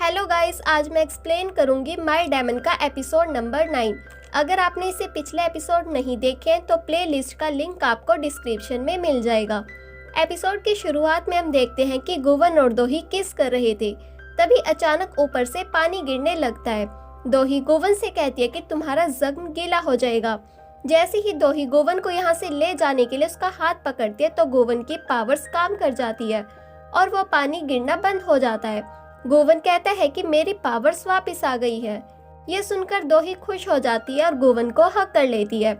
Hello guys, आज मैं explain करूंगी माय डायमंड का एपिसोड नंबर 9। अगर आपने इसे पिछले एपिसोड नहीं देखे हैं तो प्लेलिस्ट का लिंक आपको डिस्क्रिप्शन में मिल जाएगा। एपिसोड की शुरुआत में हम देखते हैं कि गोवन और दोही किस कर रहे थे। तभी अचानक ऊपर से पानी गिरने लगता है। दोही गोवन से कहती है कि तुम्हारा जख्म गीला हो जाएगा। जैसे ही दोही गोवन को यहाँ से ले जाने के लिए उसका हाथ पकड़ती है तो गोवन की पावर्स काम कर जाती है और वो पानी गिरना बंद हो जाता है। गोवन कहता है कि मेरी पावर्स वापस आ गई है। ये सुनकर दोही खुश हो जाती है और गोवन को हक कर लेती है।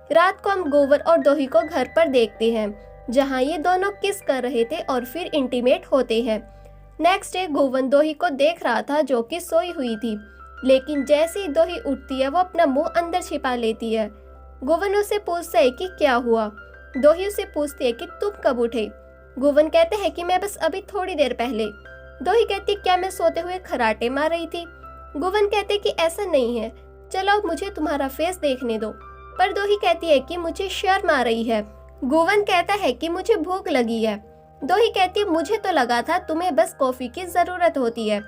रात को हम गोवन और दोही को घर पर देखते हैं जहाँ ये दोनों किस कर रहे थे और फिर इंटीमेट होते हैं। नेक्स्ट डे गोवन दोही को देख रहा था जो कि सोई हुई थी, लेकिन जैसे ही दोही उठती है वो अपना मुंह अंदर छिपा लेती है। गोवन उसे पूछता है कि क्या हुआ। दोही उसे पूछती है कि तुम कब उठे। गोवन कहते हैं कि मैं बस अभी थोड़ी देर पहले। दोही कहती क्या मैं सोते हुए खराटे मार रही थी। गोवन कहते कि ऐसा नहीं है, चलो अब मुझे तुम्हारा फेस देखने दो। पर दोही कहती है कि मुझे शर्म आ रही है। गोवन कहता है कि मुझे भूख लगी है। दोही कहती है मुझे तो लगा था तुम्हें बस कॉफी की जरूरत होती है।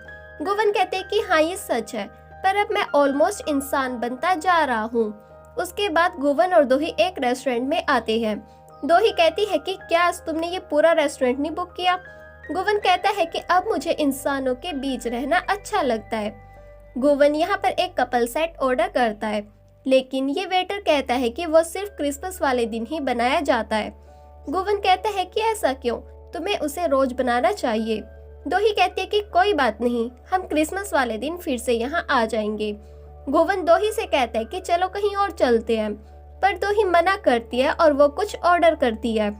गोवन कहते कि हाँ ये सच है, पर अब मैं ऑलमोस्ट इंसान बनता जा रहा हूँ। उसके बाद गोवन और दोही एक रेस्टोरेंट में आते हैं। दोही कहती है कि क्या आज तुमने ये पूरा रेस्टोरेंट नहीं बुक किया। गोवन कहता है कि अब मुझे इंसानों के बीच रहना अच्छा लगता है। गोवन यहाँ पर एक कपल सेट ऑर्डर करता है, लेकिन ये वेटर कहता है कि वो सिर्फ क्रिसमस वाले दिन ही बनाया जाता है। गोवन कहता है कि ऐसा क्यों, तुम्हें उसे रोज बनाना चाहिए। दोही कहती है कि कोई बात नहीं, हम क्रिसमस वाले दिन फिर से यहाँ आ जाएंगे। गोवन दोही से कहता है कि चलो कहीं और चलते हैं, पर दोही मना करती है और वो कुछ ऑर्डर करती है।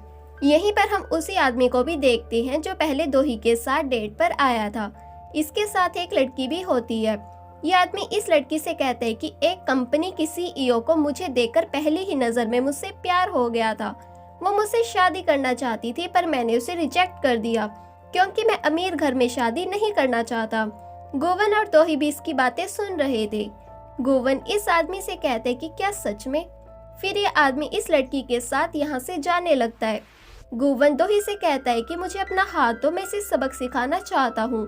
यहीं पर हम उसी आदमी को भी देखते हैं जो पहले दोही के साथ डेट पर आया था। इसके साथ एक लड़की भी होती है। ये आदमी इस लड़की से कहता है कि एक कंपनी की सीईओ को मुझे देखकर पहली ही नजर में मुझसे प्यार हो गया था। वो मुझसे शादी करना चाहती थी, पर मैंने उसे रिजेक्ट कर दिया क्योंकि मैं अमीर घर में शादी नहीं करना चाहता। गोवन और दोही भी इसकी बातें सुन रहे थे। गोवन इस आदमी से कहते हैं कि क्या सच में। फिर ये आदमी इस लड़की के साथ यहाँ से जाने लगता है। गोवन दोही से कहता है कि मुझे अपना हाथ दो, मैं इसे सबक सिखाना चाहता हूँ।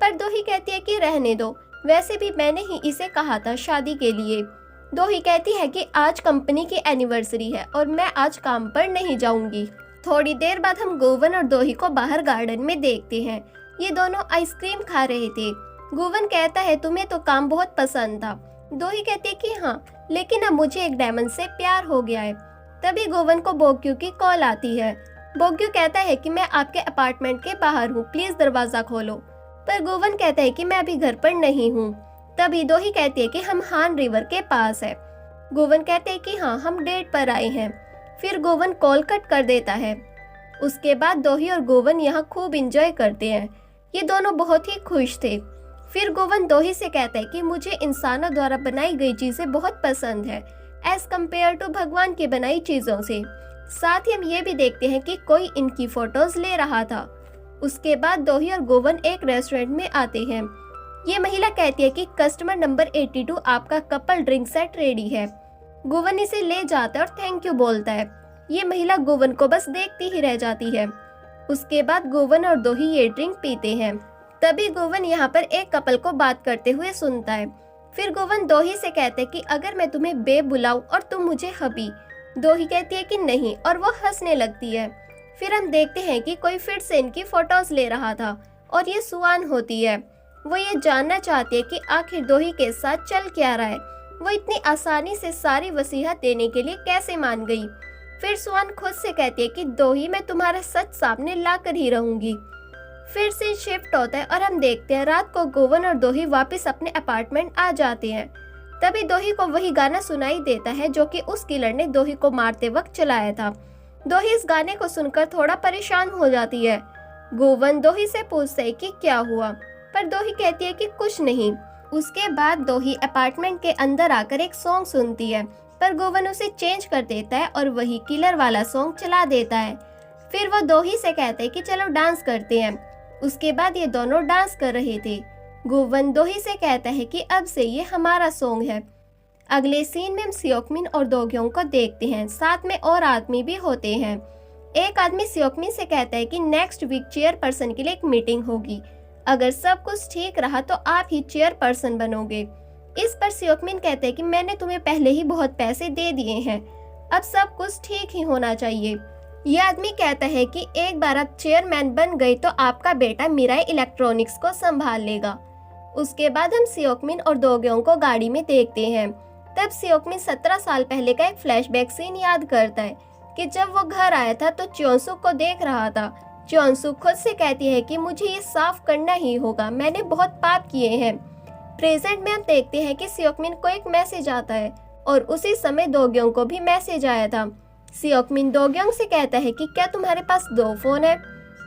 पर दोही कहती है कि रहने दो, वैसे भी मैंने ही इसे कहा था शादी के लिए। दोही कहती है कि आज कंपनी की एनिवर्सरी है और मैं आज काम पर नहीं जाऊंगी। थोड़ी देर बाद हम गोवन और दोही को बाहर गार्डन में देखते हैं। ये दोनों आइसक्रीम खा रहे थे। गोवन कहता है तुम्हें तो काम बहुत पसंद था। दोही कहती है कि हाँ, लेकिन अब मुझे एक डायमंड से प्यार हो गया है। तभी गोवन को बोग्यू की कॉल आती है। बोग्यू कहता है कि मैं आपके अपार्टमेंट के बाहर हूँ, प्लीज दरवाजा खोलो। पर गोवन कहता है कि मैं अभी घर पर नहीं हूँ। तभी दोही कहती है कि हम हान रिवर के पास है। गोवन कहते हैं कि हाँ, हम डेट पर आए हैं। फिर गोवन कॉल कट कर देता है। उसके बाद दोही और गोवन यहाँ खूब इंजॉय करते हैं। ये दोनों बहुत ही खुश थे। फिर गोवन दोही से कहता है कि मुझे इंसानों द्वारा बनाई गई चीजें बहुत पसंद है एज कम्पेयर टू भगवान की बनाई चीजों से। साथ ही हम ये भी देखते हैं कि कोई इनकी फोटोज ले रहा था। उसके बाद दोही और गोवन एक रेस्टोरेंट में आते हैं। ये महिला कहती है कि कस्टमर नंबर 82 आपका कपल ड्रिंक सेट रेडी है। गोवन इसे ले जाता है और थैंक यू बोलता है। ये महिला गोवन को बस देखती ही रह जाती है। उसके बाद गोवन और दोही ये ड्रिंक पीते हैं। तभी गोवन यहाँ पर एक कपल को बात करते हुए सुनता है। फिर गोवन दोही से कहते हैं कि अगर मैं तुम्हें बेब बुलाऊं और तुम मुझे हबी। दोही कहती है कि नहीं और वो हंसने लगती है। फिर हम देखते हैं कि कोई फिर से इनकी फोटोज ले रहा था और ये सुआन होती है। वो ये जानना चाहती है कि आखिर दोही के साथ चल क्या रहा है। वो इतनी आसानी से सारी वसीयत देने के लिए कैसे मान गई। फिर सुआन खुद से कहती है कि दोही मैं तुम्हारा सच सामने ला कर ही रहूंगी। फिर से शिफ्ट होता है और हम देखते हैं रात को गोवन और दोही वापस अपने अपार्टमेंट आ जाते हैं। तभी दोही को वही गाना सुनाई देता है जो कि उस किलर ने दोही को मारते वक्त चलाया था। दोही इस गाने को सुनकर थोड़ा परेशान हो जाती है। गोवन दोही से पूछता है कि क्या हुआ, पर दोही कहती है कि कुछ नहीं। उसके बाद दोही अपार्टमेंट के अंदर आकर एक सॉन्ग सुनती है, पर गोवन उसे चेंज कर देता है और वही किलर वाला सॉन्ग चला देता है। फिर वो दोही से कहते हैं कि चलो डांस करते हैं। उसके बाद ये दोनों डांस कर रहे थे। गोवन दोही से कहता है कि अब से ये हमारा सॉन्ग है। अगले सीन में हम सियोकमिन और दोग्योंग को देखते हैं, साथ में और आदमी भी होते हैं। एक आदमी सियोकमिन से कहता है कि नेक्स्ट वीक चेयरपर्सन के लिए एक मीटिंग होगी। अगर सब कुछ ठीक रहा तो आप ही चेयरपर्सन बनोगे। इस पर सियोकमिन कहते हैं कि मैंने तुम्हें पहले ही बहुत पैसे दे दिए हैं, अब सब कुछ ठीक ही होना चाहिए। यह आदमी कहता है कि एक बार आप चेयरमैन बन गए तो आपका बेटा मिराई इलेक्ट्रॉनिक्स को संभाल लेगा। उसके बाद हम सियोकमिन और दोगयोंग को गाड़ी में देखते हैं। तब सियोकमिन 17 साल पहले का एक फ्लैशबैक सीन याद करता है कि जब वो घर आया था तो च्योंसुक को देख रहा था। च्योंसुक खुद से कहती है कि मुझे ये साफ करना ही होगा, मैंने बहुत पाप किए हैं। प्रेजेंट में हम देखते हैं कि सियोकमिन को एक मैसेज आता है और उसी समय दोगयोंग को भी मैसेज आया था। सियोकमिन दोगयोंग से कहता है कि क्या तुम्हारे पास 2 फोन है?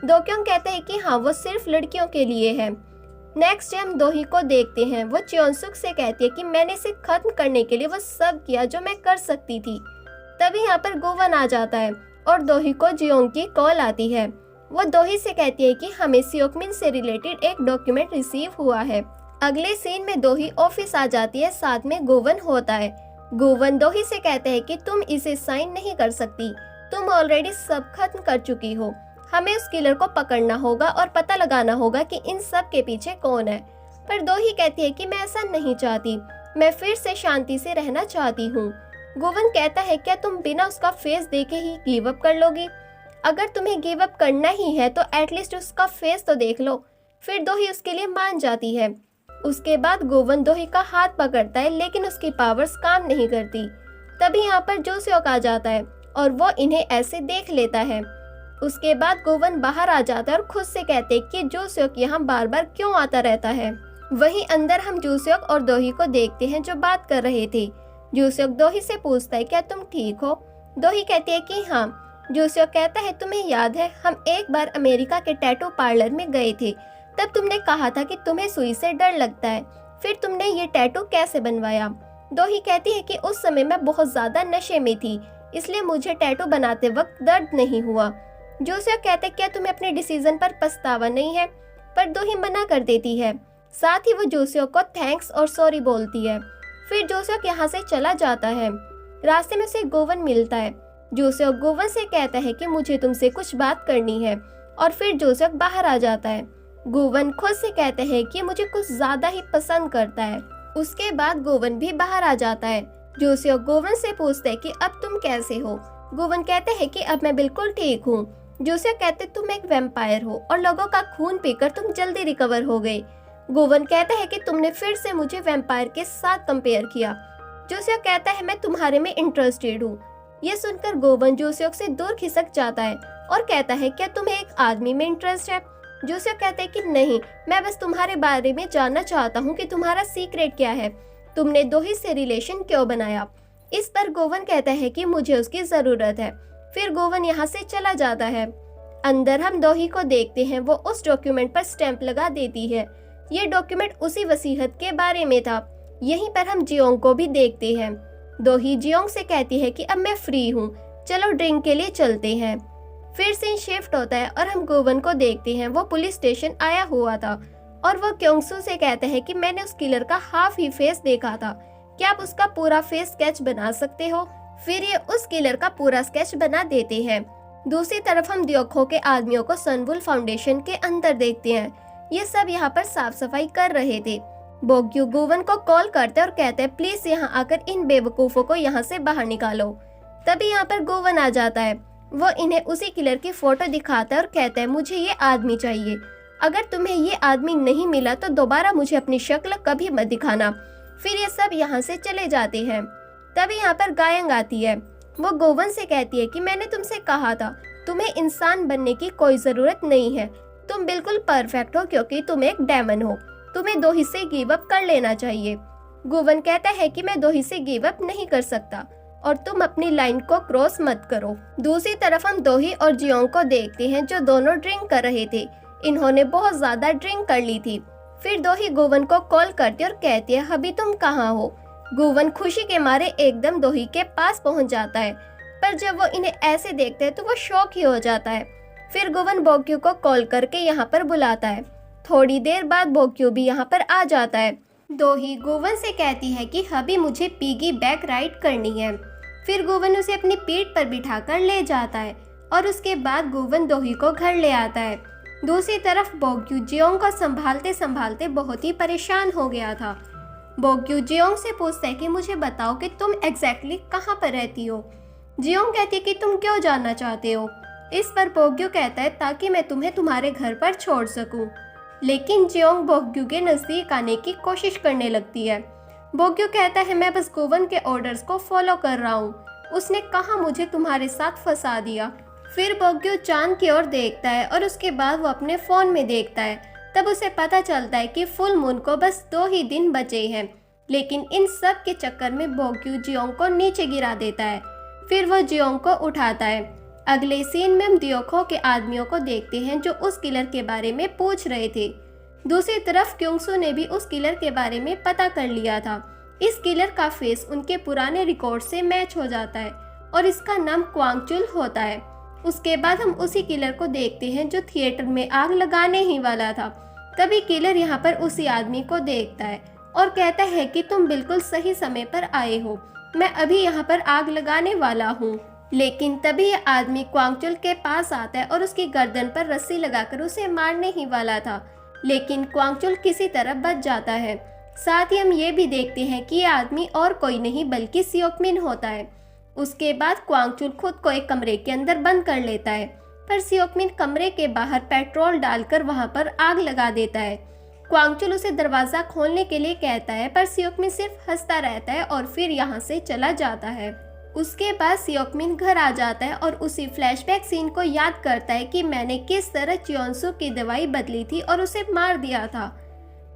दोगयोंग कहता है कि हाँ, वो सिर्फ लड़कियों के लिए है। नेक्स्ट डे हम दोही को देखते हैं। वो च्योंसुक से कहती है कि मैंने इसे खत्म करने के लिए वो सब किया जो मैं कर सकती थी। तभी यहाँ पर गोवन आ जाता है और दोही को जियोंग की कॉल आती है। वो दोही से कहती है कि हमें सियोकमिन से रिलेटेड एक डॉक्यूमेंट रिसीव हुआ है। अगले सीन में दोही ऑफिस आ जाती है, साथ में गोवन होता है। गोवन दोही से कहते हैं कि तुम इसे साइन नहीं कर सकती, तुम ऑलरेडी सब खत्म कर चुकी हो। हमें उस किलर को पकड़ना होगा और पता लगाना होगा कि इन सब के पीछे कौन है। पर दोही कहती है कि मैं ऐसा नहीं चाहती, मैं फिर से शांति से रहना चाहती हूँ। गोवन कहता है क्या तुम बिना उसका फेस देखे ही गिव अप कर लोगी? अगर तुम्हें गिव अप करना ही है तो एटलीस्ट उसका फेस तो देख लो। फिर दोही उसके लिए मान जाती है। उसके बाद गोवन दोही का हाथ पकड़ता है लेकिन उसकी पावर्स काम नहीं करती। तभी यहाँ पर जोसेओक आ जाता है और वो इन्हें ऐसे देख लेता है। उसके बाद गोवन बाहर आ जाता है और खुद से कहते हैं कि जोसेओक यहाँ बार बार क्यों आता रहता है। वहीं अंदर हम जोसेओक और दोही को देखते हैं जो बात कर रहे थे। जोसेओक दोही से पूछता है क्या तुम ठीक हो? दोही कहती है कि हाँ। जोसेओक कहता है तुम्हें याद है हम एक बार अमेरिका के टैटू पार्लर में गए थे, तब तुमने कहा था कि तुम्हें सुई से डर लगता है, फिर तुमने ये टैटू कैसे बनवाया? दोही कहती है कि उस समय मैं बहुत ज्यादा नशे में थी, इसलिए मुझे टैटू बनाते वक्त दर्द नहीं हुआ। जोसेओक कहते क्या तुम्हें अपने डिसीजन पर पछतावा नहीं है? पर दोही मना कर देती है। साथ ही वो जोसेओक को थैंक्स और सॉरी बोलती है। फिर जोसेओक यहाँ से चला जाता है। रास्ते में उसे गोवन मिलता है। जोसेओक गोवन से कहता है कि मुझे तुमसे कुछ बात करनी है और फिर जोसेओक बाहर आ जाता है। गोवन खुद से कहते हैं कि मुझे कुछ ज्यादा ही पसंद करता है। उसके बाद गोवन भी बाहर आ जाता है। जोसेओक गोवन से पूछता है कि अब तुम कैसे हो? गोवन कहते हैं कि अब मैं बिल्कुल ठीक हूँ। जोसेओक कहते तुम एक वैम्पायर हो और लोगों का खून पीकर तुम जल्दी रिकवर हो गए। गोवन कहता है कि तुमने फिर से मुझे वैम्पायर के साथ कंपेयर किया। जोसेओक कहता है मैं तुम्हारे में इंटरेस्टेड हूँ। यह सुनकर गोवन जोसेओक से दूर खिसक जाता है और कहता है क्या तुम्हें एक आदमी में इंटरेस्ट है? जोसेओक कहते हैं कि नहीं, मैं बस तुम्हारे बारे में जानना चाहता हूँ कि तुम्हारा सीक्रेट क्या है, तुमने दोही से रिलेशन क्यों बनाया? इस पर गोवन कहता है कि मुझे उसकी जरूरत है। फिर गोवन यहाँ से चला जाता है। अंदर हम दोही को देखते हैं, वो उस डॉक्यूमेंट पर स्टैंप लगा देती है। ये डॉक्यूमेंट उसी वसीयत के बारे में था। यहीं पर हम जियोंग को भी देखते हैं। दोही जियोंग से कहती है कि अब मैं फ्री हूँ, चलो ड्रिंक के लिए चलते हैं। फिर सीन शिफ्ट होता है और हम गोवन को देखते हैं। वो पुलिस स्टेशन आया हुआ था और वो क्योंगसू से कहते हैं कि मैंने उस किलर का हाफ ही फेस देखा था, क्या आप उसका पूरा फेस स्केच बना सकते हो? फिर ये उस किलर का पूरा स्केच बना देते हैं। दूसरी तरफ हम द्योखो के आदमियों को सनवुल फाउंडेशन के अंदर देखते हैं। ये सब यहाँ पर साफ सफाई कर रहे थे। बोग्यू गोवन को कॉल करते और कहते हैं प्लीज यहाँ आकर इन बेवकूफों को यहाँ से बाहर निकालो। तभी यहाँ पर गोवन आ जाता है। वो इन्हें उसी किलर की फोटो दिखाता है और कहता है मुझे ये आदमी चाहिए, अगर तुम्हें ये आदमी नहीं मिला तो दोबारा मुझे अपनी शक्ल कभी मत दिखाना। फिर ये सब यहाँ से चले जाते हैं। तभी यहाँ पर गायंग आती है। वो गोवन से कहती है कि मैंने तुमसे कहा था तुम्हें इंसान बनने की कोई जरूरत नहीं है, तुम बिल्कुल परफेक्ट हो क्योंकि तुम एक डेमन हो, तुम्हें दोही से गिव अप कर लेना चाहिए। गोवन कहता है कि मैं दोही से गिव अप नहीं कर सकता और तुम अपनी लाइन को क्रॉस मत करो। दूसरी तरफ हम दोही और जियोंग को देखते हैं जो दोनों ड्रिंक कर रहे थे। इन्होंने बहुत ज्यादा ड्रिंक कर ली थी। फिर दोही गोवन को कॉल करती और कहती है अभी तुम कहाँ हो? गोवन खुशी के मारे एकदम दोही के पास पहुंच जाता है, पर जब वो इन्हें ऐसे देखते हैं तो वो शॉक ही हो जाता है। फिर गोवन बोग्यू को कॉल करके यहाँ पर बुलाता है। थोड़ी देर बाद बोग्यू भी यहाँ पर आ जाता है। दोही गोवन से कहती है कि अभी मुझे पीगी बैक राइड करनी है। फिर गोवन उसे अपनी पीठ पर बिठाकर ले जाता है और उसके बाद गोवन दोही को घर ले आता है। दूसरी तरफ बोग्यू जियोंग को संभालते संभालते बहुत ही परेशान हो गया था। बोग्यू जियोंग से पूछता है कि मुझे बताओ कि तुम एग्जैक्टली कहाँ पर रहती हो। जियोंग कहती है कि तुम क्यों जानना चाहते हो। इस पर बोग्यू कहता है ताकि मैं तुम्हें तुम्हारे घर पर छोड़ सकूं। लेकिन जियोंग बोग्यू के नज़दीक आने की कोशिश करने लगती है। बोग्यू कहता है मैं बस गोवन के ऑर्डर्स को फॉलो कर रहा हूँ, उसने कहा मुझे तुम्हारे साथ फंसा दिया। फिर बोग्यू चांद की ओर देखता है और उसके बाद वो अपने फ़ोन में देखता है। तब उसे पता चलता है कि फुल मून को बस 2 ही दिन बचे हैं। लेकिन इन सब के चक्कर में बोग्यू जियोंग को नीचे गिरा देता है। फिर वो जियोंग को उठाता है। अगले सीन में हम दियोखो के आदमियों को देखते हैं जो उस किलर के बारे में पूछ रहे थे। दूसरी तरफ क्योंगसू ने भी उस किलर के बारे में पता कर लिया था। इस किलर का फेस उनके पुराने रिकॉर्ड से मैच हो जाता है और इसका नाम क्वांगचुल होता है। उसके बाद हम उसी किलर को देखते हैं जो थिएटर में आग लगाने ही वाला था। तभी किलर यहाँ पर उसी आदमी को देखता है और कहता है कि तुम बिल्कुल सही समय पर आए हो, मैं अभी यहाँ पर आग लगाने वाला हूँ। लेकिन तभी यह आदमी क्वांगचुल के पास आता है और उसकी गर्दन पर रस्सी लगाकर उसे मारने ही वाला था। लेकिन क्वांगचुल किसी तरह बच जाता है। साथ ही हम ये भी देखते हैं कि यह आदमी और कोई नहीं बल्कि सियोकमिन होता है। उसके बाद क्वांगचुल खुद को एक कमरे के अंदर बंद कर लेता है, पर सियोकमिन कमरे के बाहर पेट्रोल डालकर वहां पर आग लगा देता है। क्वांगचुल उसे दरवाज़ा खोलने के लिए कहता है, पर सियोकमिन सिर्फ हंसता रहता है और फिर यहाँ से चला जाता है। उसके बाद सियोकमिन घर आ जाता है और उसी फ्लैशबैक सीन को याद करता है कि मैंने किस तरह चियोंसू की दवाई बदली थी और उसे मार दिया था।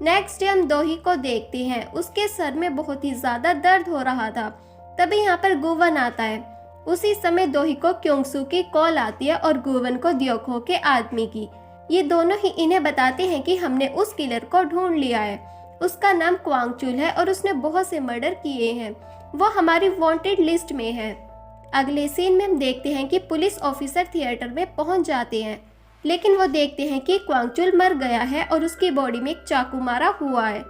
नेक्स्ट डे हम दोही को देखते हैं। उसके सर में बहुत ही ज़्यादा दर्द हो रहा था। तभी यहाँ पर गुवन आता है। उसी समय दोही को क्योंगसू की कॉल आती है और गुवन को दियोखो के आदमी की। ये दोनों ही इन्हें बताते हैं कि हमने उस किलर को ढूंढ लिया है। उसका नाम क्वांगचुल है और उसने बहुत से मर्डर किए हैं। वो हमारी वांटेड लिस्ट में है। अगले सीन में हम देखते हैं कि पुलिस ऑफिसर थिएटर में पहुंच जाते हैं, लेकिन वो देखते हैं कि क्वांगचुल मर गया है और उसकी बॉडी में एक चाकू मारा हुआ है।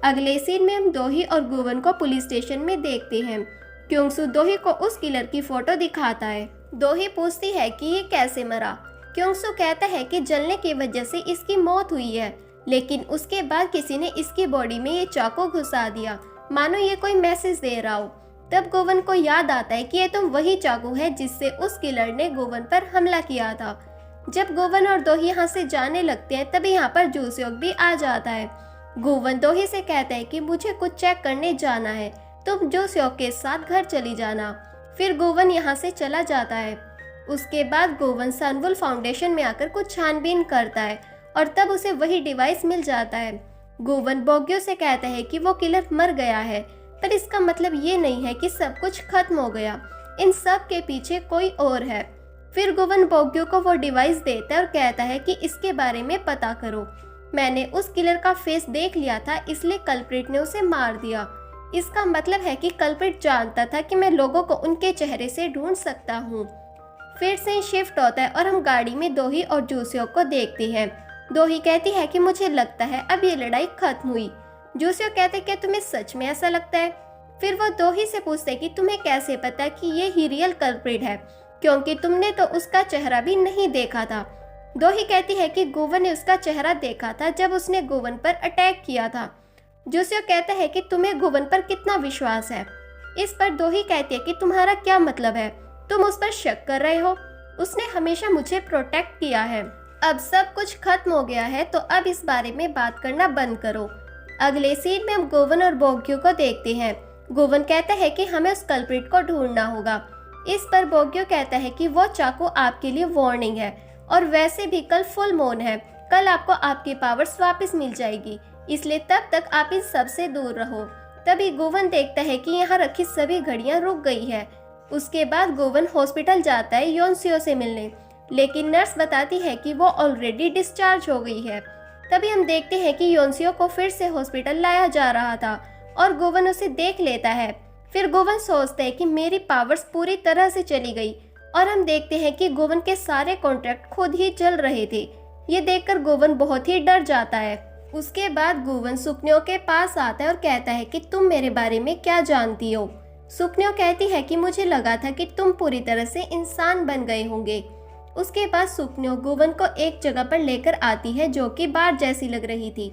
अगले सीन में हम दोही और गुवन को पुलिस स्टेशन में देखते हैं। क्योंगसू दोही को उस किलर की फोटो दिखाता है। दोही पूछती है कि ये कैसे मरा। क्योंगसू कहता है कि जलने की वजह से इसकी मौत हुई है, लेकिन उसके बाद किसी ने इसकी बॉडी में ये चाकू घुसा दिया, मानो ये कोई मैसेज दे रहा हो। तब गोवन को याद आता है कि ये तो वही चाकू है जिससे उस किलर ने गोवन पर हमला किया था। जब गोवन और दोही यहाँ से जाने लगते हैं तभी यहाँ पर जूस्योक भी आ जाता है। गोवन दोही से कहता है कि मुझे कुछ चेक करने जाना है, तुम जूस्योक के साथ घर चली जाना। फिर गोवन यहाँ से चला जाता है। उसके बाद गोवन सनवुल फाउंडेशन में आकर कुछ छानबीन करता है और तब उसे वही डिवाइस मिल जाता है। गोवन बोग्यो से कहता है कि वो किलर मर गया है, पर इसका मतलब ये नहीं है कि सब कुछ खत्म हो गया। इन सब के पीछे कोई और है। फिर गोवन बोग्यो को वो डिवाइस देता है और कहता है कि इसके बारे में पता करो। मैंने उस किलर का फेस देख लिया था, इसलिए कल्प्रिट ने उसे मार दिया। इसका मतलब है कि कल्प्रिट जानता था कि मैं लोगों को उनके चेहरे से ढूंढ सकता हूँ। फिर से शिफ्ट होता है और हम गाड़ी में दोही और जूस्योक को देखते हैं। दोही कहती है कि मुझे लगता है अब ये लड़ाई खत्म हुई। जूस्योक कहते हैं क्या तुम्हें सच में ऐसा लगता है? फिर वो दोही से पूछते कि तुम्हें कैसे पता कि ये ही रियल कल्प्रिट है, क्योंकि तुमने तो उसका चेहरा भी नहीं देखा था। दोही कहती है कि गोवन ने उसका चेहरा देखा था जब उसने गोवन पर अटैक किया था। जूस्योक कहता है कि तुम्हें गोवन पर कितना विश्वास है। इस पर दोही कहती है कि तुम्हारा क्या मतलब है, तुम उस पर शक कर रहे हो? उसने हमेशा मुझे प्रोटेक्ट किया है। अब सब कुछ खत्म हो गया है तो अब इस बारे में बात करना बंद करो। अगले सीन में हम गोवन और बोग्यो को देखते हैं। गोवन कहता है कि हमें उस कल्प्रिट को ढूंढना होगा। इस पर बोग्यो कहता है कि वो चाकू आपके लिए वार्निंग है और वैसे भी कल फुल मून है, कल आपको आपकी पावर्स वापस मिल जाएगी, इसलिए तब तक आप इन सब से दूर रहो। तभी गोवन देखता है कि यहाँ रखी सभी घड़ियाँ रुक गई है। उसके बाद गोवन हॉस्पिटल जाता है योनसियो से मिलने, लेकिन नर्स बताती है कि वो ऑलरेडी डिस्चार्ज हो गई है। तभी हम देखते हैं कि योनसियो को फिर से हॉस्पिटल लाया जा रहा था और गोवन उसे देख लेता है। फिर गोवन सोचता है कि मेरी पावर्स पूरी तरह से चली गई और हम देखते हैं कि गोवन के सारे कॉन्ट्रैक्ट खुद ही चल रहे थे। ये देखकर गोवन बहुत ही डर जाता है। उसके बाद गोवन सुकन्यो के पास आता है और कहता है कि तुम मेरे बारे में क्या जानती हो? सुकन्यो कहती है कि मुझे लगा था कि तुम पूरी तरह से इंसान बन गए होंगे। उसके बाद सुकन्यो गुवन को एक जगह पर लेकर आती है जो कि बार जैसी लग रही थी।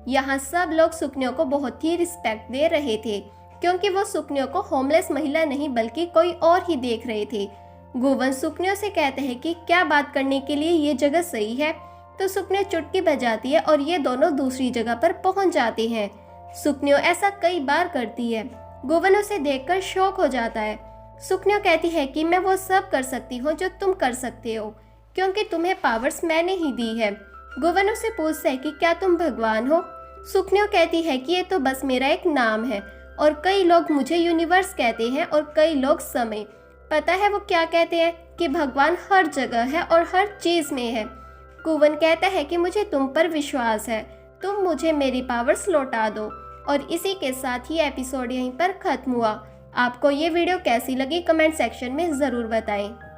यहाँ सब लोग सुकन्यो को बहुत ही रिस्पेक्ट दे रहे थे क्योंकि वो सुकन्यो को होमलेस महिला नहीं बल्कि कोई और ही देख रहे थे। गुवन सुकन्यो से कहते हैं कि क्या बात करने के लिए ये जगह सही है, तो सुकन्यो चुटकी बजाती है और ये दोनों दूसरी जगह पर पहुंच जाते हैं। सुकन्यो ऐसा कई बार करती है। गुवन उसे देखकर शॉक हो जाता है। सुकन्यो कहती है कि मैं वो सब कर सकती हूँ जो तुम कर सकते हो क्योंकि तुम्हें पावर्स मैंने ही दी है। गुवन उसे पूछता है कि क्या तुम भगवान हो। सुकन्यो कहती है कि ये तो बस मेरा एक नाम है और कई लोग मुझे यूनिवर्स कहते हैं और कई लोग समय। पता है वो क्या कहते हैं कि भगवान हर जगह है और हर चीज़ में है। गुवन कहता है कि मुझे तुम पर विश्वास है, तुम मुझे मेरी पावर्स लौटा दो। और इसी के साथ ही एपिसोड यहीं पर ख़त्म हुआ। आपको ये वीडियो कैसी लगी कमेंट सेक्शन में ज़रूर बताएं।